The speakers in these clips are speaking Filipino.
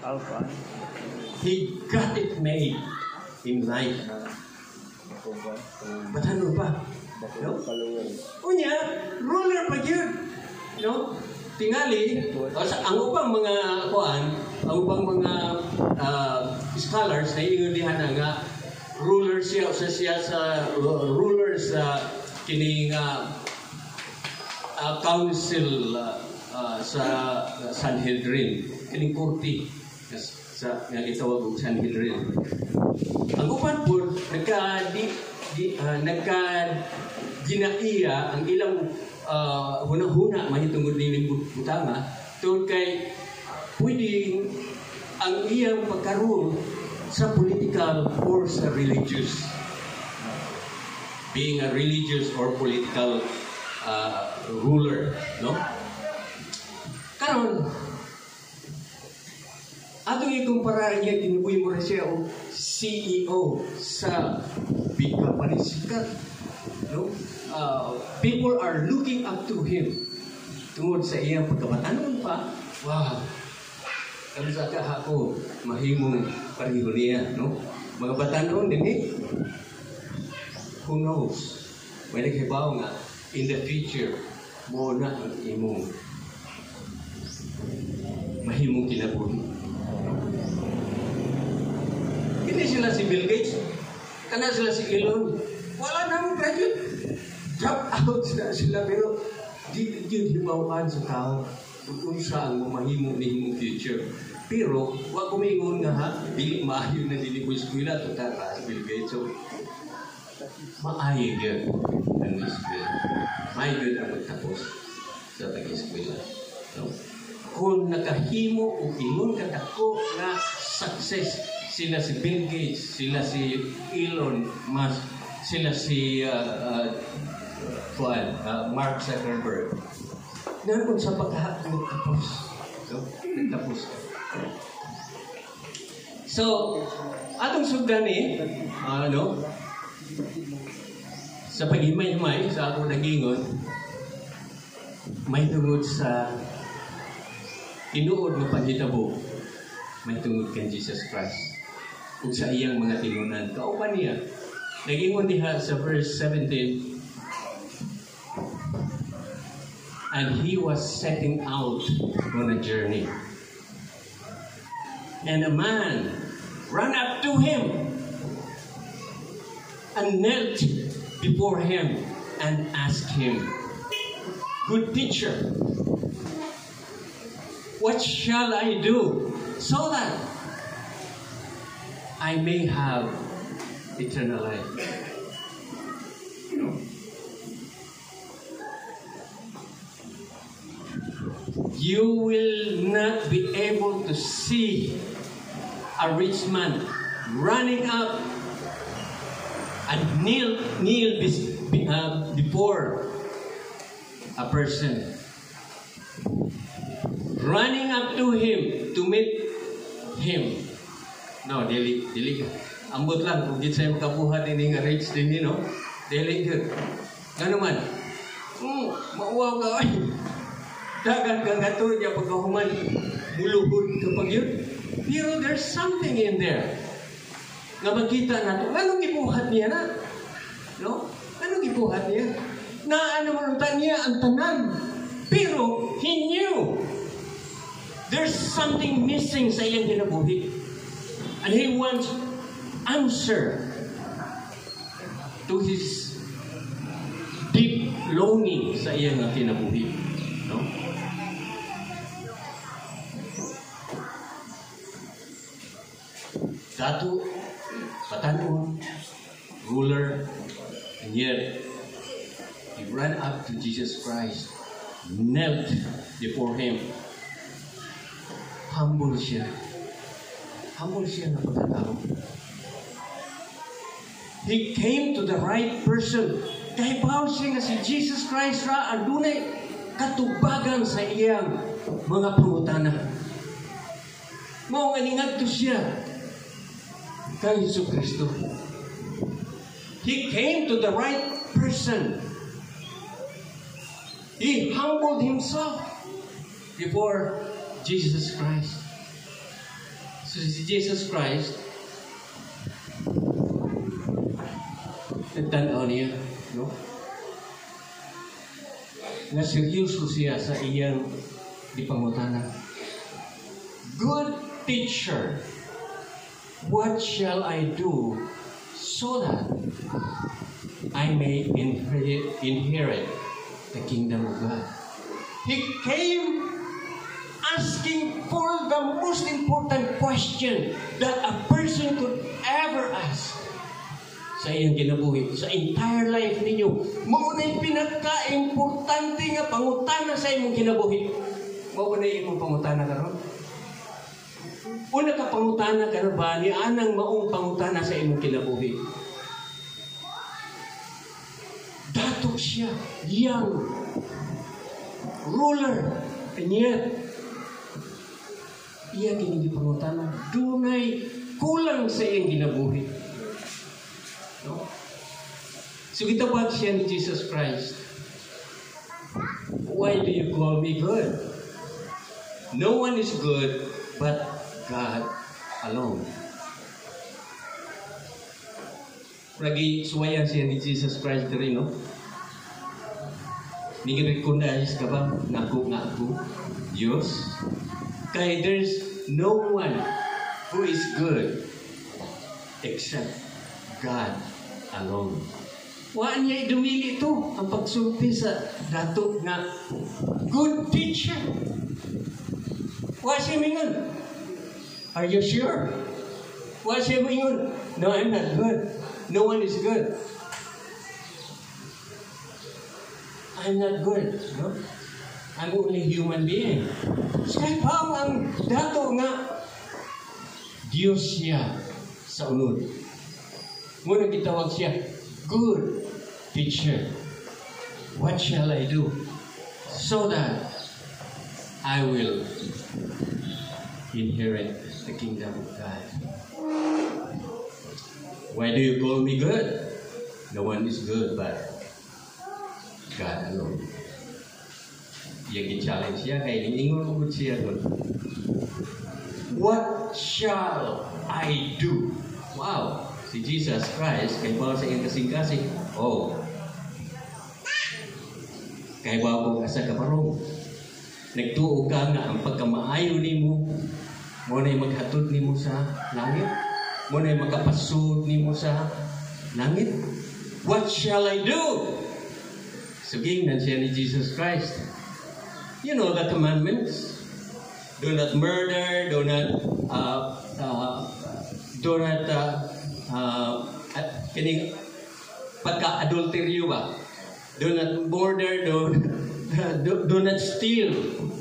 Alpha. He got it made in life. But ano ba? No? Unya, ruler pa yun. No? Tingali, ang upang mga ang upang mga scholars na ingundihan na nga, ruler siya sa ruler sa kining council sa Sanhedrin, kining kurti sa nga gitawag og Sanhedrin. Ang upan po ginaiya ang ilang hunang-huna mahitungod nining butanga tungod kay pwedeng ang iyang pagkaroon sa political or sa religious, being a religious or political ruler, no? Karon atong ikumpara niya kinubuhi mo siya o CEO sa big company sikat, no? People are looking up to him tungod sa iyang pagkabatanon pa. Wow, kami sa kahako mahimong pareho niya, no? Mga batanon din who knows, may naghibaw nga in the future mo na ang imong mahimong kinabuhi. Hindi sila si Bill Gates, kana sila si Elon, wala namang graduate, drop out sila pero di hibawan sa tao kung saan mo mahimong nihimong future. Pero wag kumingon nga ha, dili maayo na dili ko eskwela to tara Bill Gates. So maayo gyud ang eskwela, maayo gyud ang magtapos sa pag-eskwela, no? Kung nakahimo o ingon kadako nga success, sila si Bill Gates, sila si Elon Musk, sila si Mark Zuckerberg. Naroon sa pagkakapos. Nagtapos. So, atong sugdani, sa paghimay-himay, sa akong nagingon, may tungod sa tinuod na paghitabo, may tungod kay Jesus Christ. Kung sa iyang mga tinunan, kauban niya. Nagingon diha sa verse 17, and he was setting out on a journey. And a man ran up to him and knelt before him and asked him, "Good teacher, what shall I do so that I may have eternal life?" You will not be able to see a rich man running up and kneel before a person, running up to him to meet him. No, dili. Ambot lang kung gid say makabuhat ini nga rich din ni, no? Dili gyud. Ngano man? Mauwaw ka ay. Dagan kang gatur niya pagkahuman muluhod kapag yun. Pero there's something in there na makita nato. Anong gibuhat niya na? No? Anong gibuhat niya? Na ano man niya ang tanan. Pero he knew there's something missing sa iyang kinabuhi. And he wants answer to his deep longing sa iyang kinabuhi. No? Dato, patanon, ruler, and yet he ran up to Jesus Christ, knelt before him. Humble siya. Humble siya na pagkatao. He came to the right person. Kahibaw siya nga si Jesus Christ ra adunay katubagan sa iyang mga pangutana. Mao nga ningadto siya kay Hesus Kristo. He came to the right person. He humbled himself before Jesus Christ. So si Jesus Christ, nagtanaw niya, no? Na seryoso siya sa iyang dipangutana. Good teacher, what shall I do so that I may inherit the kingdom of God? He came asking for the most important question that a person could ever ask sa iyong kinabuhi, sa entire life ninyo. Maunay pinaka-importante nga pangutana sa imong kinabuhi. Maunay imong pangutana karon. Una ka pangutana karon ba ni anang maong pangutana sa imong kinabuhi? Dato siya, young ruler, and yet iya kini pangutana, dunay kulang sa iyang kinabuhi. No? So gitawag siya ni Jesus Christ. Why do you call me good? No one is good but God alone. Lagi suwayan siya ni Jesus Christ rin, no? Nigrecondize ka ba? Nga ako, Diyos? Kaya there's no one who is good except God alone. Waan niya idumili ito ang pagsulti sa dato nga good teacher. Wa siya mingon. Are you sure? Wa siya mingon. No, I'm not good. No one is good. I'm not good. No? I'm only human being. Kaya pa ang dato nga Diyos siya sa unod. Muna gitawag siya, good teacher. What shall I do so that I will inherit the kingdom of God? Why do you call me good? No one is good but God alone. Yang i-challenge siya, kaya ningingon ko siya doon. What shall I do? Wow! Si Jesus Christ, kaya ba sa iyang kasing-kasing? Oh! Kaya ba kung asa ka parong? Nagtuo ka nga ang pagkamaayo ni mo, mo na'y maghatod ni mo sa langit, mo na'y magkapasud ni mo sa langit. What shall I do? Sugingnan siya ni Jesus Christ. You know the commandments. Do not murder. Do not kining pagka-adulteryo ba? Do not murder. Do not steal.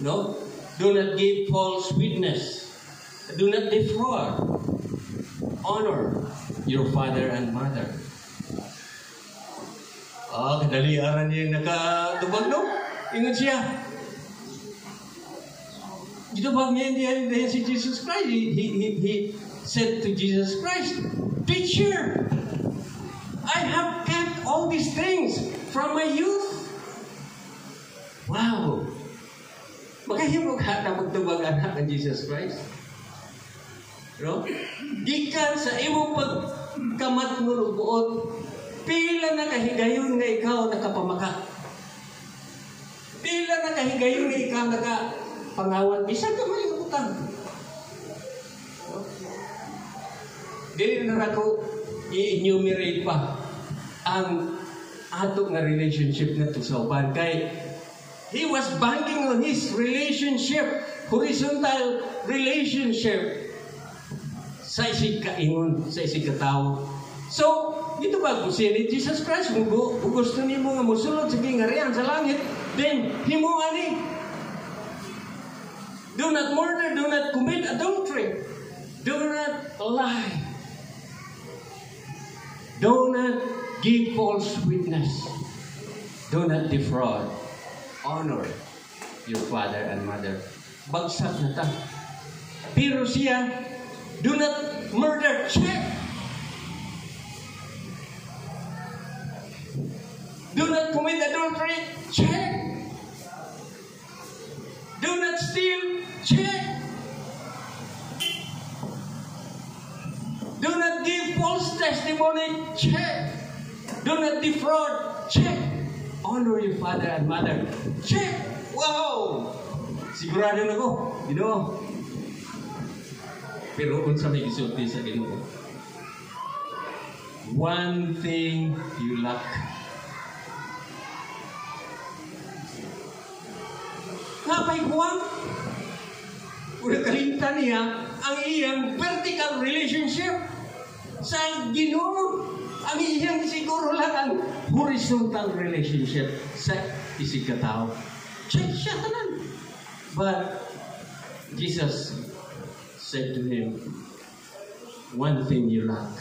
No. Do not give false witness. Do not defraud. Honor your father and mother. Kadaliaran niya yung nakatubag, no? Ingon siya. Gitubag niya hindi si Jesus Christ. He said to Jesus Christ, Teacher, I have kept all these things from my youth. Wow! Makahimog na magtubag anak ng Jesus Christ. No? Gikan sa imong pagkamatngon buot, pila na kahigayon nga ikaw nakapamaka. Pila na kahigayon nga ikaw nakapangawan. Bisan ka may utang. No? Dili na ako i-enumerate pa ang ato nga relationship na to sa uban. Kay he was banking on his relationship, horizontal relationship sa isig kaingon, sa isig katao. So, ito ba kung siya ni Jesus Christ, kung gusto niyo nga musulod sa gingarian sa langit, then himo ani. Do not murder, do not commit adultery, do not lie, do not give false witness, do not defraud, honor your father and mother. Bagsak na ta. Pero siya, do not murder, check. Do not commit adultery, check. Do not steal, check. False testimony, check. Do not defraud, check. Honor your father and mother, check. Wow! Sigurado na ko, Ginoo. Pero unsa may gisulti sa Ginoo? One thing you lack. Napay Juan, una kalimtan niya ang iyang vertical relationship sa Ginoo. Ang iyang siguro lang ang horizontal relationship sa isig katao. Check siya tanan. But Jesus said to him, one thing you lack.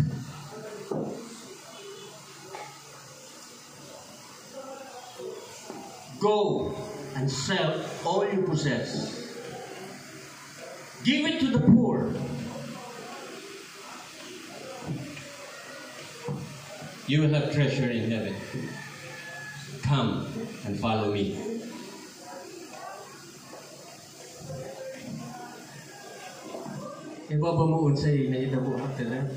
Go and sell all you possess. Give it to the poor. You will have treasure in heaven. Come and follow me. Iba ba mo unsay na idabuhat na?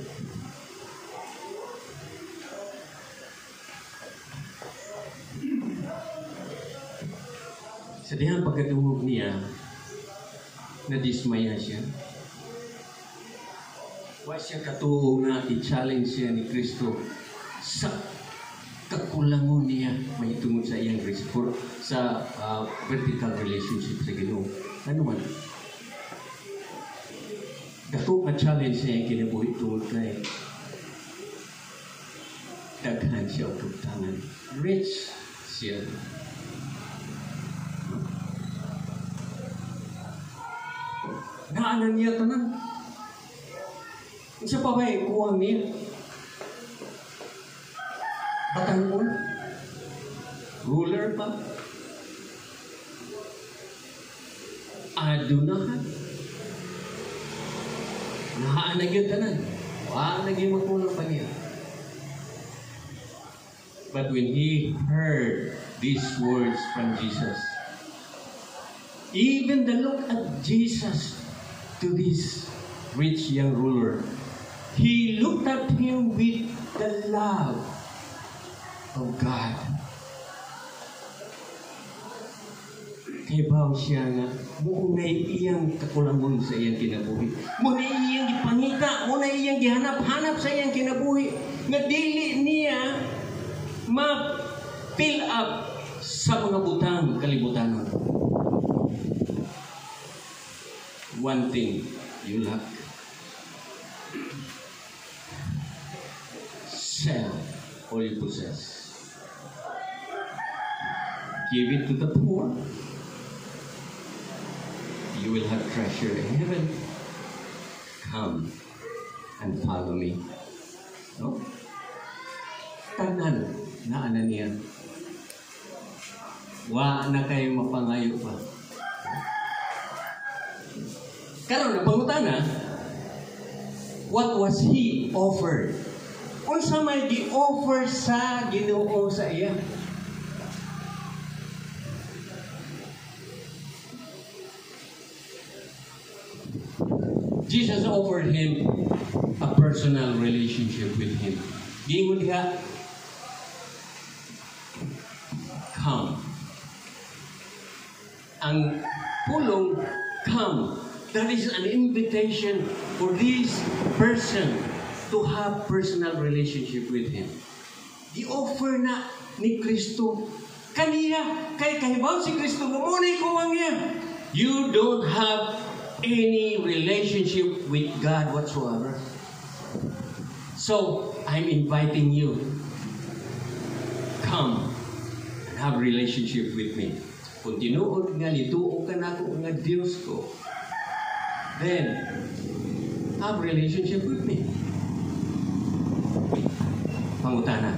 Sa dihang pagkatuhog niya, nadismaya siya. Wa siya katuhog na i-challenge siya ni Kristo sa kakulangon niya may tungod sa iyang sa vertical relationship sa Ginoo. Ano man? Dato ka challenge niya yung kinabuhi tungod kay daghan siya o tugtangan. Rich siya. Naanan niya tanan. Isa pa ba yung kuwang niya? Batangol? Ruler pa? Adunahan? Naanan niya tanan. Naging makulang pa niya. But when he heard these words from Jesus, even the look at Jesus to this rich young ruler, he looked at him with the love of God. Kaybaw siya nga, munay iyang kakulangon sa iyang kinabuhi. Munay iyang ipangita, munay iyang gihanap-hanap sa iyang kinabuhi. Nga dili niya ma-fill up sa mga butang kalibutanon. One thing you lack. Sell all you possess. Give it to the poor. You will have treasure in heaven. Come and follow me. No? Tanan na ana niya. Wa na kayo mapangayo pa. Karon na pangutana, what was he offered? Unsa may gi-offer sa Ginoo sa iya? Jesus offered him a personal relationship with him. Giingon diha, come. Ang pulong, come. That is an invitation for this person to have personal relationship with him. The offer na ni Kristo kaniya, kay kahibaw si Kristo gumunay ko ang niya. You don't have any relationship with God whatsoever. So, I'm inviting you. Come and have relationship with me. Kung tinuod nga nituo ka na ko nga Diyos ko, then have relationship with me. Pangutana,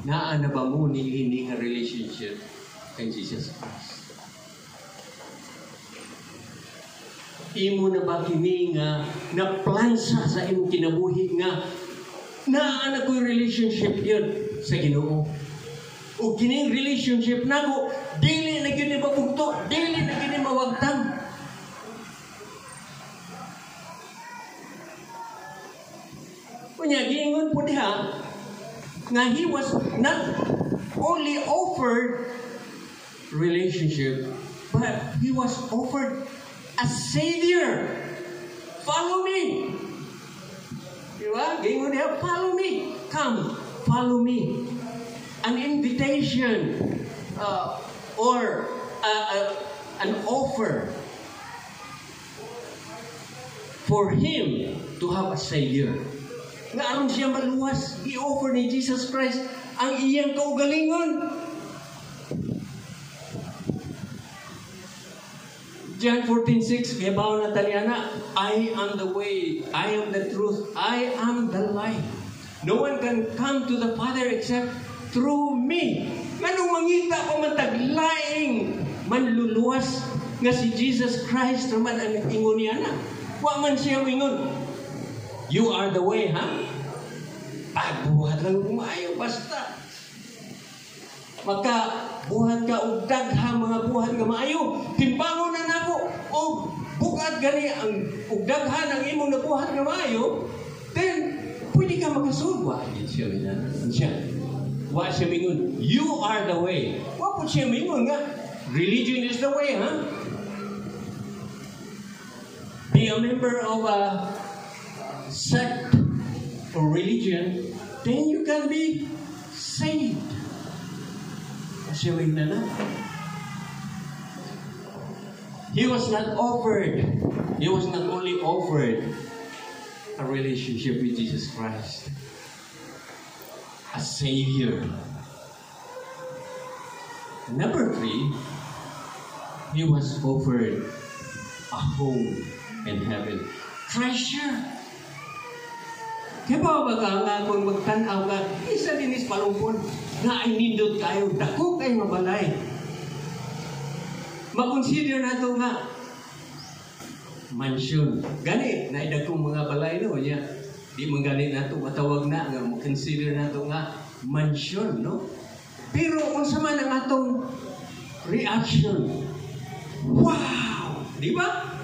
naa na ba mo ni nga relationship kay Jesus Christ? Imo na ba kini nga naplansa sa imong kinabuhi nga naa na ko'y relationship yun sa Ginoo? O kining relationship nako dili na gyud ni mabugto, dili na gyud ni mawagtang. Kunya, giingon po diha, nga he was not only offered relationship, but he was offered a Savior. Follow me. Diba? Giingon diha, follow me. Come, follow me. An invitation or an offer for him to have a Savior. Nga aron siya maluwas, i-offer ni Jesus Christ ang iyang kaugalingon. John 14:6, kaya bawa na taliana, I am the way, I am the truth, I am the life. No one can come to the Father except through me. Nganong mangita ko mataglaing manluluwas nga si Jesus Christ naman ang ingon niya na. Wa man siya ingon. You are the way, ha? Pagbuhat lang kumayo, basta. Buhat ka og dagha mga buhat nga maayo. Timbangon na nako o bukat gani ang og daghan ang imong nabuhat nga maayo, then pwede ka makasulod. Wa siya. Wa siya mingon, you are the way. Wa po siya mingon nga, religion is the way, ha? Be a member of a sect or religion, then you can be saved. Siya na. He was not only offered a relationship with Jesus Christ, a Savior. Number 3, he was offered a home in heaven. Treasure. Kaya ba ka kung magtanaw ka, isa din is palumpon, na ay nindot kayo, dako kayo mabalay. Makonsider na ito nga, mansion. Gani, naidagkong mga balay no, niya. Di man gani na ito, matawag na, nga consider na ito nga, mansion, no? Pero kung sama ng atong reaction, wow! Di ba?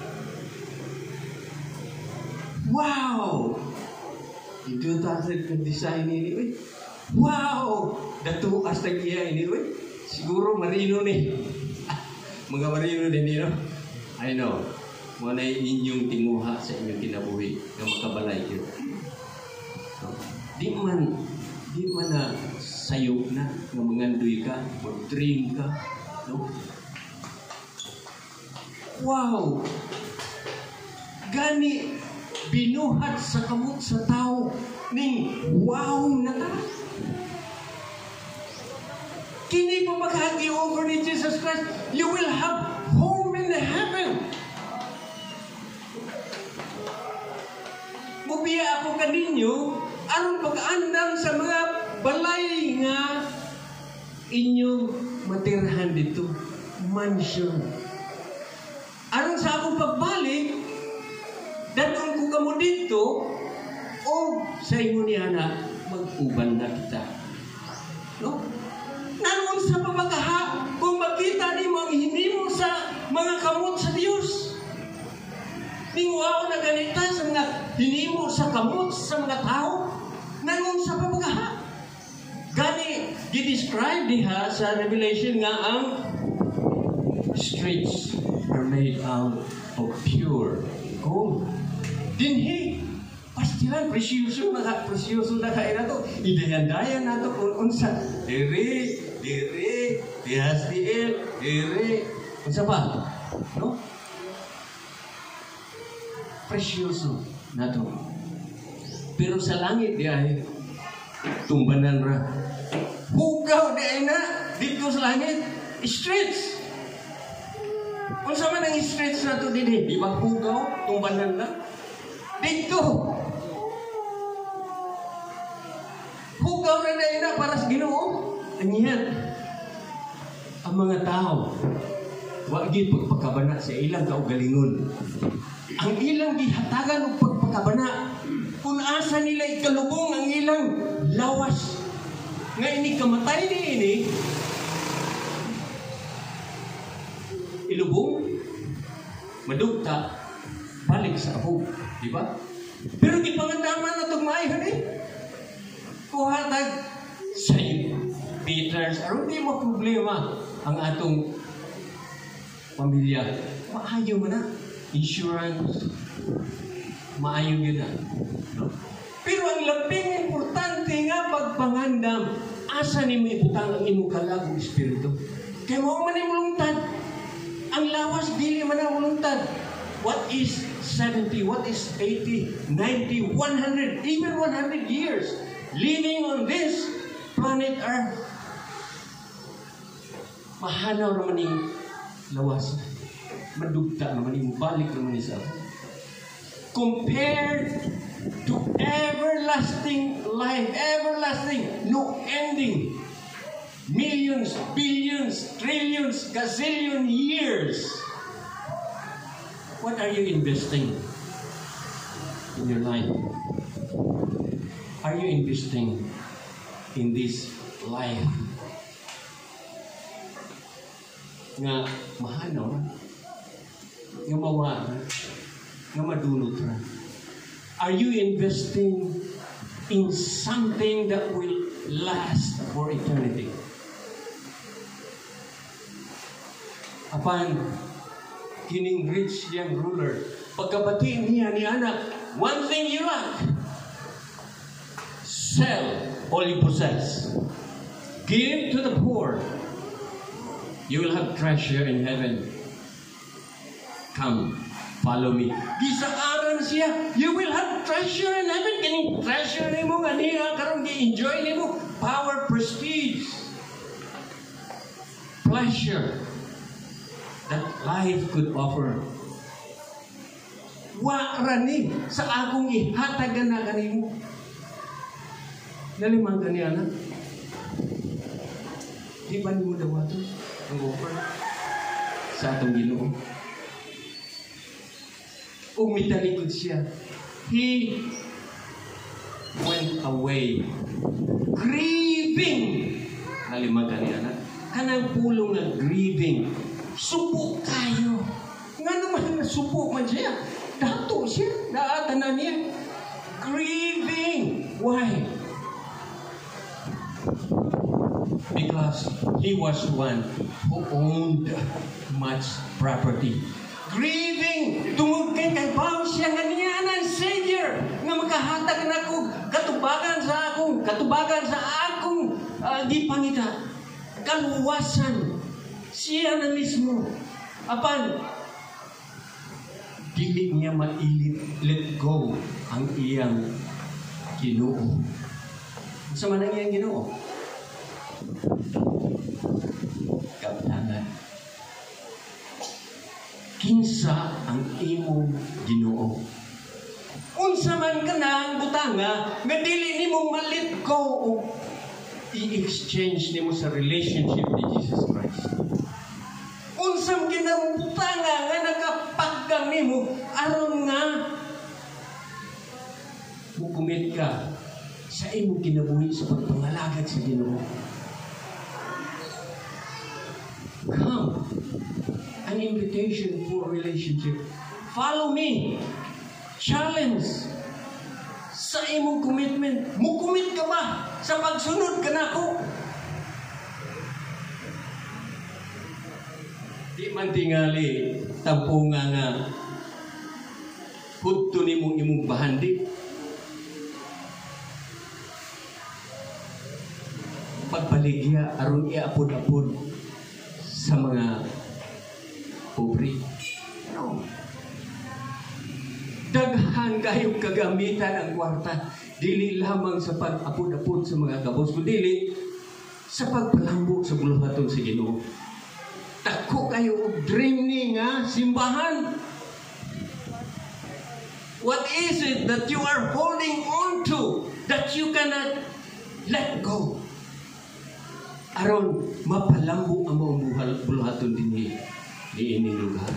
Wow! Ito tatag ng design ini, uy. Wow! Dato hasta iya ini, uy. Siguro marino ni. Mga marino din nino. I know. Muna inyong tinguha sa inyong kinabuhi na makabalay yun. Di man na sayop na nga mangandoy ka, mag-dream ka. No? Wow! Gani binuhat sa kamot sa tao ning wow na ta. Kini pa maghagi over ni Jesus Christ, you will have home in heaven. Mubiya ako kaninyo aron pag-andam sa mga balay nga inyong matirhan dito, mansion. Aron sa akong pagbalik, daton ko kamo dito o sa inyo niya na mag-uban na kita. No? Nanon sa pamagaha kung makita ni mo ang hinimo sa mga kamot sa Diyos. Ningwao na ganita sa mga hinimo sa kamot sa mga tao. Nanon sa pamagaha. Gani, di-describe diha sa Revelation nga ang streets are made out of pure gold. Dinhi, pastilan, presyoso na kain na to. Idayan-dayan na to kung unsa. Diri, DSDL, unsa ba? No? Presyoso na to. Pero sa langit diay, tumbanan ra. Hugaw diay na, dito sa langit, streets. Unsa man ang streets na to dinhi? Di ba hugaw, tumbanan na? Dito. Hugaw na na para sa Ginoo. Anyan. Ang mga tao, wagi pagpakabana sa ilang kaugalingon. Ang ilang gihatagan og pagpakabana, kung asa nila ikalubong ang ilang lawas. Nga ini kamatay ni ini, ilubong, madugta, balik sa abog. Di ba? Pero ipangandama na itong maayon eh. Kuhatag St. Peter's, aron di mo problema ang atong pamilya. Maayo mo na. Insurance. Maayo yun na. No? Pero ang labing importante nga pagpangandam, asa ni mo ibutang ang imong kalagong espiritu. Kaya mo man yung mulungtad. Ang lawas, dili man ang mulungtad. What is 70? What is 80? 90? 100? Even 100 years living on this planet Earth. Mahanaw naman yung lawas. Madugta naman yung balik naman yung sa compared to everlasting life, everlasting, no ending. Millions, billions, trillions, gazillion years. What are you investing in your life? Are you investing in this life? Nga mahanaw na, nga mawa na, nga madunot na. Are you investing in something that will last for eternity? Apan, kining rich young ruler, pagkabatiin niya ni anak, one thing you lack, sell all you possess, give to the poor, you will have treasure in heaven. Come, follow me. Gisaaran siya, you will have treasure in heaven. Kining treasure ni mo, ganiya, karong gi-enjoy ni mo, power, prestige, pleasure that life could offer. Wa rani sa akong ihatagan na kanimo. Nalimang kaniya na. Di ba mo daw ito ang offer sa atong Ginoo? Umitalikod siya. He went away grieving. Nalimang kaniya na. Kanang pulong na grieving. Supo kayo. Nga naman supo man siya. Dato siya. Naatanan niya. Grieving. Why? Because he was one who owned much property. Grieving. Tungod kay bawo siya nga niya ng Savior. Nga makahatag na ko katubagan sa akong gipangita. Kaluwasan. Siya na mismo. Apan, dili niya let go ang iyang Ginoo. Sa man ang iyang Ginoo? Kaptanan. Kinsa ang imong Ginoo? Unsa man ka na ang butanga, nga dili nimo ma-let go o i-exchange nimo sa relationship ni Jesus Christ. Unsam kinabutanga nga nakapagdang nimo aron nga mukumit ka sa imong kinabuhi sa pagpangalagad sa Ginoo. Come, an invitation for relationship. Follow me. Challenge sa imong commitment. Mukumit ka ba sa pagsunod ka nako? Di man tingali tampunga nga hudto nimong imong bahandi. Pagbaligya aron iapod-apod sa mga pobre. No. Daghan kayong kagamitan ang kwarta. Dili lamang sa pag-apod-apod sa mga kabos, kundi sa pagpalambo sa buluhaton sa Ginoo. Dako kayo og dream ni nga simbahan. What is it that you are holding on to that you cannot let go? Aron mapalambo ang mga buluhaton dinhi ining lugar.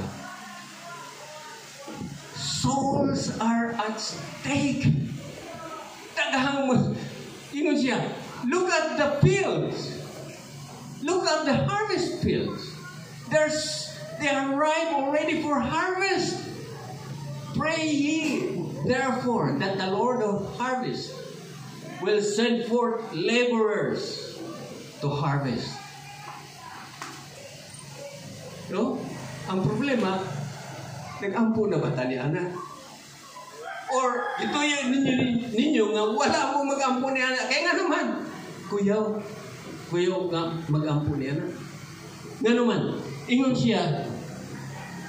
Souls are at stake. Tagahang mo, ingon siya, look at the fields. Look at the harvest fields. They are ripe already for harvest. Pray ye therefore, that the Lord of harvest will send forth laborers to harvest. No? Ang problema, nag-ampo na ba tani anak? Or ito yung ninyo nga wala mo mag-ampo ni anak. Kaya nga naman, kuyaw nga mag-ampo ni anak. Nga naman, ingon siya,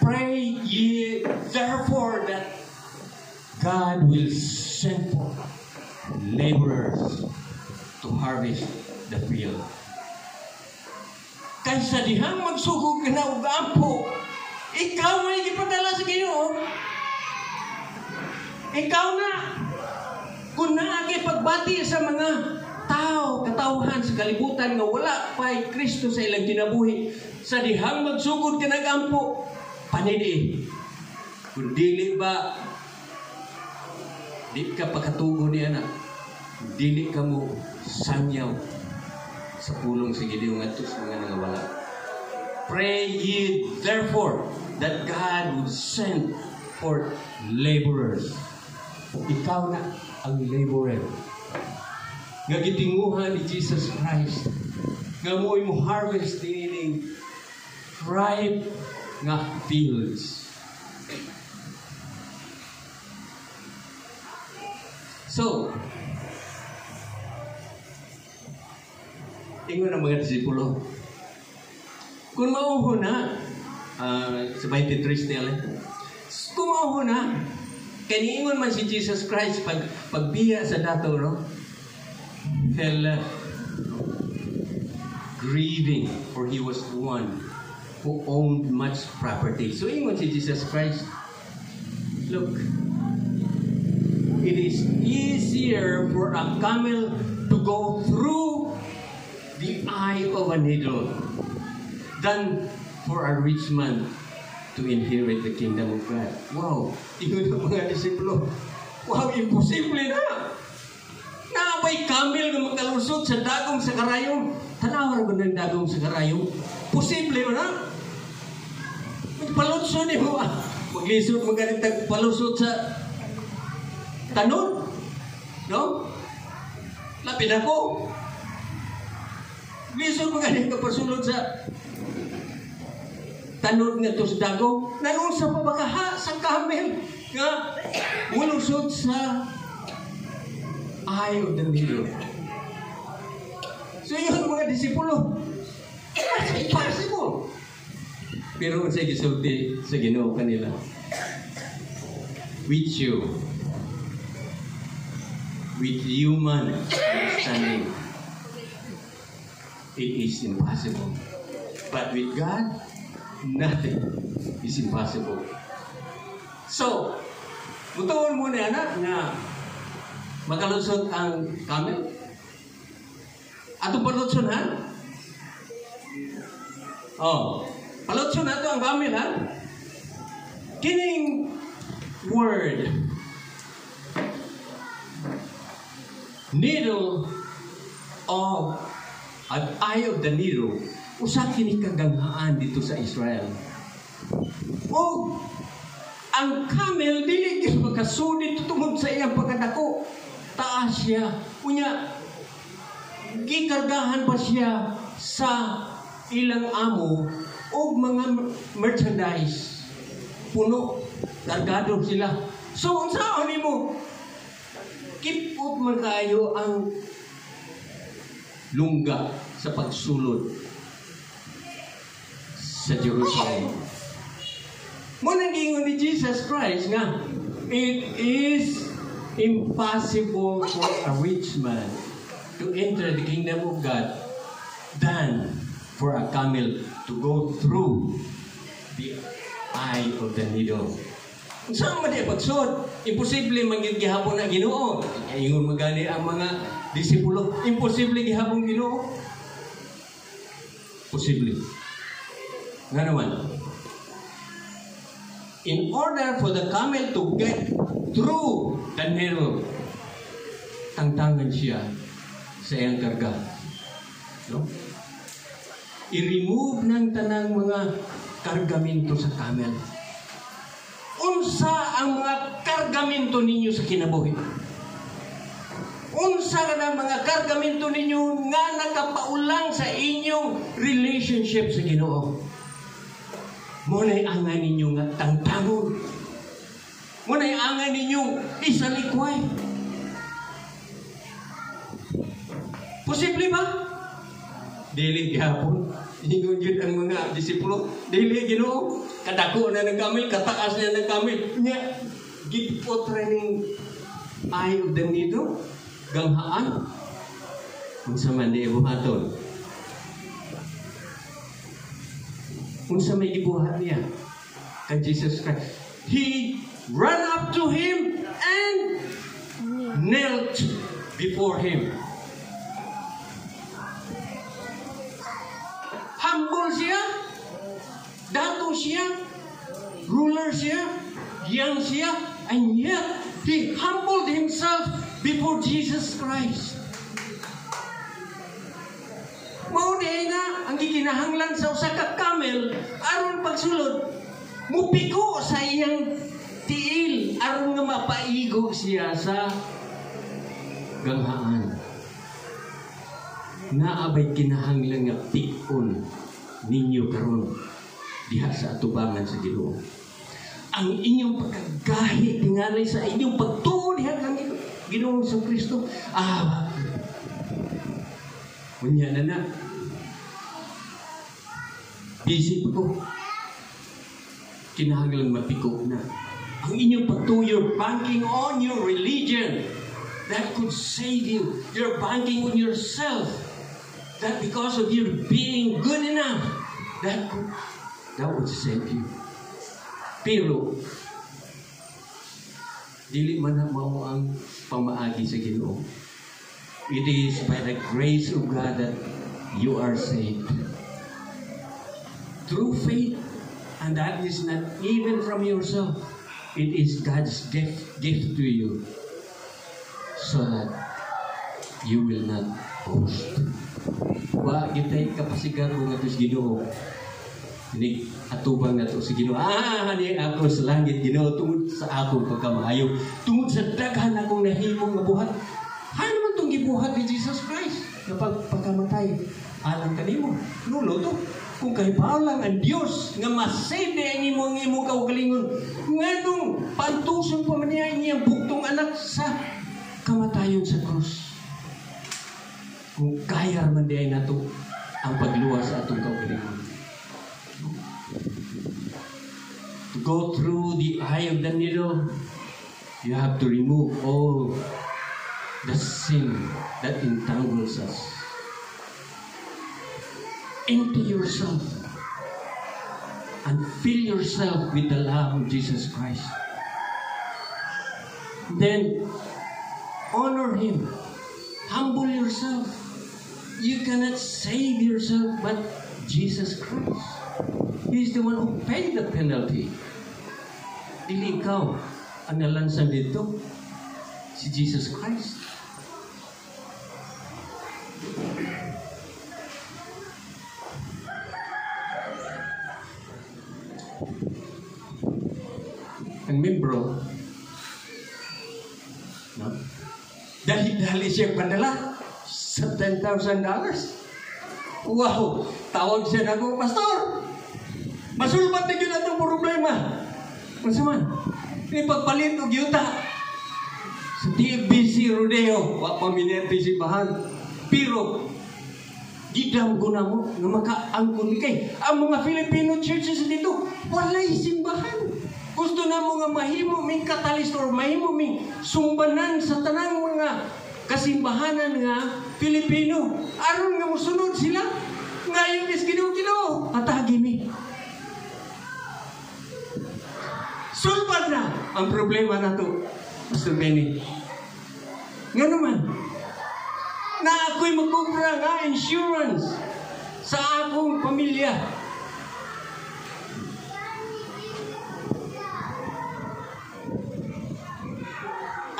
pray ye therefore that God will send forth laborers to harvest the field. Kaysa dihang magsugod ka na og ampo, ikaw may gipadala sa Ginoo. Ikaw na. Kung naagi pagbati sa mga tao, katawhan sa kalibutan nga wala pa'y Kristo sa ilang kinabuhi, sa dihang magsugod ka na ampo, panidi. Kung dili ba, di ka pakatugo ni anak, dili ka mo sangyaw sa pulong sa Gideon ngadto sa mga nangawala. Pray ye therefore that God would send forth laborers. Ikaw na ang laborer nga gitinguhan ni Jesus Christ nga mo'y mo harvest dining ripe nga fields. So, ingon ang mga disipulo. Kung mauho na, sa 23 nila, kung mauho na, kaniingon man si Jesus Christ pagbiya sa dato, no? Fell grieving, for he was one who owned much property. So ingon si Jesus Christ, look, it is easier for a camel to go through the eye of a needle than for a rich man to inherit the kingdom of God. Wow! Ingon ang mga disipulo. Wow! Imposible na! Naabay camel na makalusot sa dagong sa karayong. Tanaw rin ng dagong sa karayong. Posible na! Magpalusot ni mo. Maglisod mo ganit palusot sa tanon. No? Lapin ako. Lisod mo ganit pasulot sa tanon nga to sa dago. Nanunsa pa baka sa camel nga mulusot sa eye of the needle. So yun mga disipulo, that's impossible. Pero sa gisulti sa Ginoo kanila, with human understanding, it is impossible. But with God, nothing is impossible. So, butuon mo na anak nga makalusot ang camel. Ato palusot ha? Oh, palusot na ito ang camel ha? Kining word needle of an eye of the needle, usa kini kaganghaan dito sa Israel. Oh, ang camel dili gyud makasudit tungod sa iyang pagkadako. Taas siya, unya gikargahan pa siya sa ilang amo og mga merchandise. Puno, kargado sila. So unsaon nimo? Keep up man kayo ang lungga sa pagsulod sa Jerusalem. Muna gingon ni Jesus Christ nga, it is impossible for a rich man to enter the kingdom of God than for a camel to go through the eye of the needle. Saan man di pagsud? Imposible man gihapon na Ginoo. Ingon magani ang mga disipulo, imposible gihapon Ginoo. Posible. Nga naman, in order for the camel to get through the needle, tangtangan siya sa iyang karga. No? I-remove ng tanang mga kargamento sa camel. unsa ang mga kargamento ninyo sa kinabuhi? Unsa na mga kargamento ninyo nga nakapaulang sa inyong relationship sa Ginoo? Muna'y angay ninyo nga tangtangon. Muna'y angay ninyo isalikway. Posible ba? Dili gihapon. Ingon yun ang mga disipulo. Dili Ginoo. Kadako na nagkamay, kataas na nagkamay. Nya, gipot rin eye of the needle. Ganghaan. Unsa man di ibuhaton. Unsa may ibuhat niya kay Jesus Christ. He ran up to him and knelt before him. Humble siya, dato siya, ruler siya, young siya, and yet he humbled himself before Jesus Christ. Mao diay na ang gikinahanglan sa usa ka camel aron pagsulod mupiko sa iyang tiil aron nga mapaigo siya sa ganghaan. Naabay kinahanglan nga pikon ninyo karon diha sa atubangan sa Ginoo. Ang inyong pagkagahi tingali sa inyong pagtuo diha kang Ginoong sa Kristo. Unya na. Busy pa ko. Kinahanglan mapiko na. Ang inyong pagtuo, you're banking on your religion. That could save you. You're banking on yourself. That because of you being good enough, that would save you. Pero, dili man mao ang pamaagi sa Ginoo. It is by the grace of God that you are saved. Through faith, and that is not even from yourself. It is God's gift to you, so that you will not boast. Wa gitay kapasigar ko nga sa Ginoo. Ini atubang na to si Ginoo. Hani ako sa langit Ginoo tungod sa akong pagkamaayo, tungod sa daghan akong nahimong nga buhat. Ano man tong gibuhat ni Jesus Christ kapag pagkamatay alang kanimo nulo to kung kahibaw lang ang Dios nga masave ang imong kaugalingon nganong pantuson pa man niya iyang buktong anak sa kamatayon sa krus. Kung kaya man diay nato ang pagluwas sa atong kaugalingon. To go through the eye of the needle, you have to remove all the sin that entangles us. Empty yourself and fill yourself with the love of Jesus Christ. Then honor Him. Humble yourself. You cannot save yourself but Jesus Christ. He's the one who paid the penalty. Dili ikaw ang nalansang dito. Si Jesus Christ. Ang membro, no? Dali siya padala sa $10,000. Wow! Tawag siya na ako, Pastor! Masulbat na yun itong problema. Masaman, pagpalit o gyuta sa TBC Rodeo, wapaminete si Bahan. Pero, gidam ko na mo na makaangkon kay ang mga Filipino churches dito, walay simbahan. Gusto na mo nga mahimo ming catalyst or mahimo ming sumbanan sa tanang mga kasimbahanan nga Filipino. Aron nga musunod sila. Ngayon is Ginoo, atagi mi. Sulpad na ang problema na to, Pastor Benny. Nga naman, na ako'y magkubra nga insurance sa akong pamilya.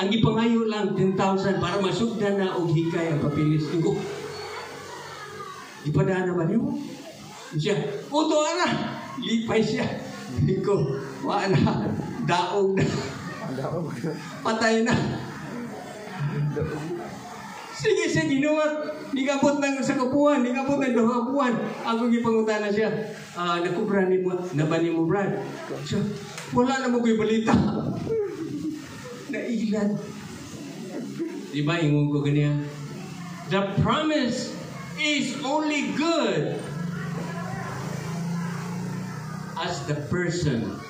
Ang ipangayo lang 10,000 para masugdan na og hikay ang papilis. Iko, ipadana ba niyo? Siya, uto ana, lipay siya. Iko, wala. Daog na. Patay na. Sige siya ginuwat. Ningabot ng sa kapuan, ningabot ng 2 buwan. Ako gipangutana siya. Nakubra ni mo, nabani mo Brad. Siya, wala na mo ko'y balita. Nailan. Diba, ingon ko ganyan. The promise is only good as the person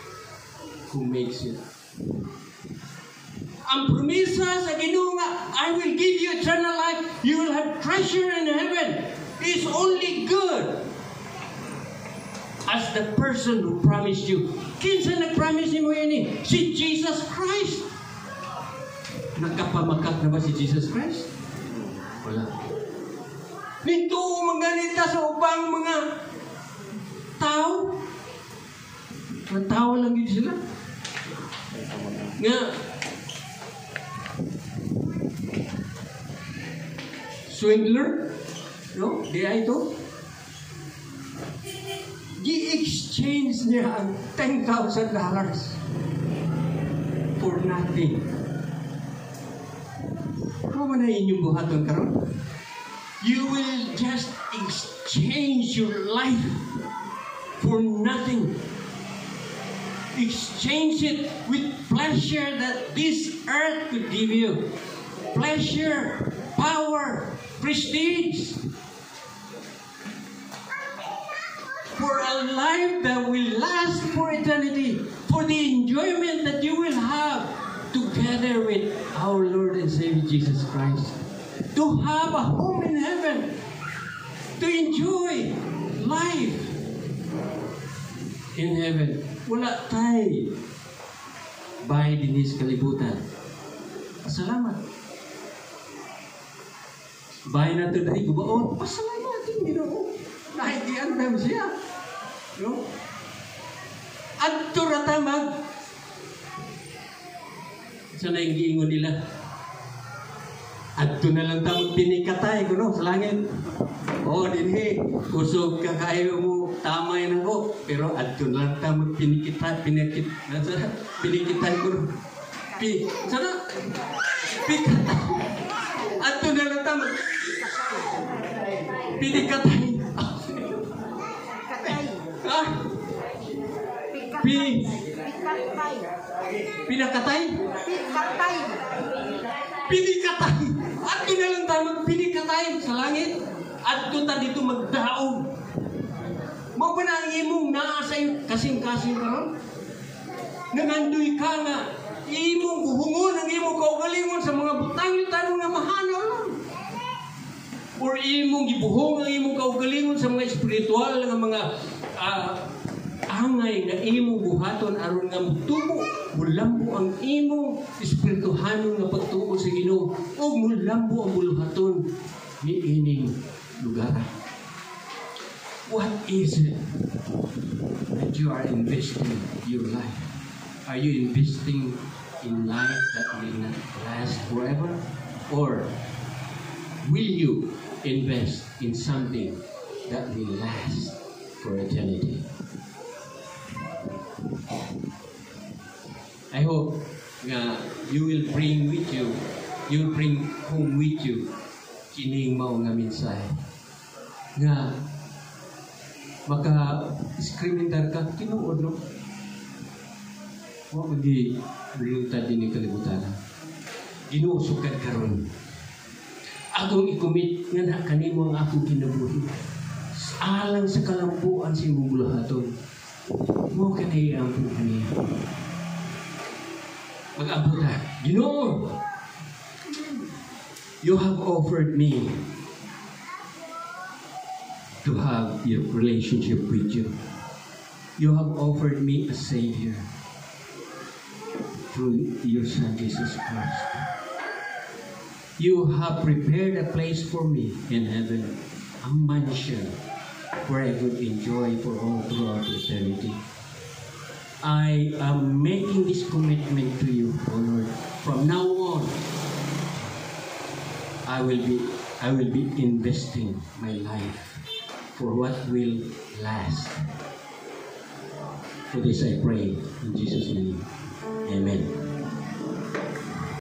who makes it. Ang promisa sa Ginoo nga, I will give you eternal life, you will have treasure in heaven, is only good as the person who promised you. Kinsa nag-promise mo yan eh? Si Jesus Christ. Nagkapamakak na ba si Jesus Christ? Wala. Nito maganita sa upang mga tao. Mga tao lang yun sila. Nga, swindler, no? Di ay ito. Gi-exchange niya ang $10,000 for nothing. Ano man na inyong buhaton karon? You will just exchange your life for nothing. Exchange it with pleasure that this earth could give you. Pleasure, power, prestige. For a life that will last for eternity. For the enjoyment that you will have together with our Lord and Savior Jesus Christ. To have a home in heaven. To enjoy life in heaven. Wala tayo bahay din sa kalibutan. Pasalamat. Bahay na ito dahil gubaon. Pasalamat din, Ginoo. Nahigian namin siya. No? At turatamag. Sana yung giingon nila. Adto na lang tamang pinikatay ko, no? Sa langit. O, dinhi. Usog ka kayo mo. Tama yun ako. Pero adto na lang tamang pinikitay ko, no? Sana? Pikatay. Adto na lang tamang pinikatay. Ha? Pinakatay? Pinikatay. At na lang tayo magpinikatay sa langit. At doon tayo dito magdaog. Mau ba na ang imong naasa yung kasing-kasing karon? Nangandoy ka nga. Imong buhungon ang imong kaugalingon sa mga butang yung tanong nga mahanaw lang. Or imong gibuhong ang imong kaugalingon sa mga espiritual nga mga angay nga imong buhaton aron nga mutubo mulambo ang imong espirituhanon nga pagtuo sa Ginoo ug mulambo ang buluhaton ni ining lugar. What is it that you are investing your life? Are you investing in life that will not last forever? Or will you invest in something that will last for eternity? I hope nga you will bring home with you kining mao nga mensahe nga maka-screamindar ka tinuod, no? Wa magi bulutad din ang kalibutan. Ginoo sugad karon. Atong i-commit nga na kanimo ang akong kinabuhi. Alang sa kalampuan sa imong buluhaton. Mo kanay ang kaniya. Mag-abot na. Ginoo, you have offered me to have your relationship with you. You have offered me a Savior through your Son Jesus Christ. You have prepared a place for me in heaven, a mansion where I could enjoy for all throughout eternity. I am making this commitment to you, O Lord. From now on, I will be investing my life for what will last. For this I pray in Jesus' name. Amen.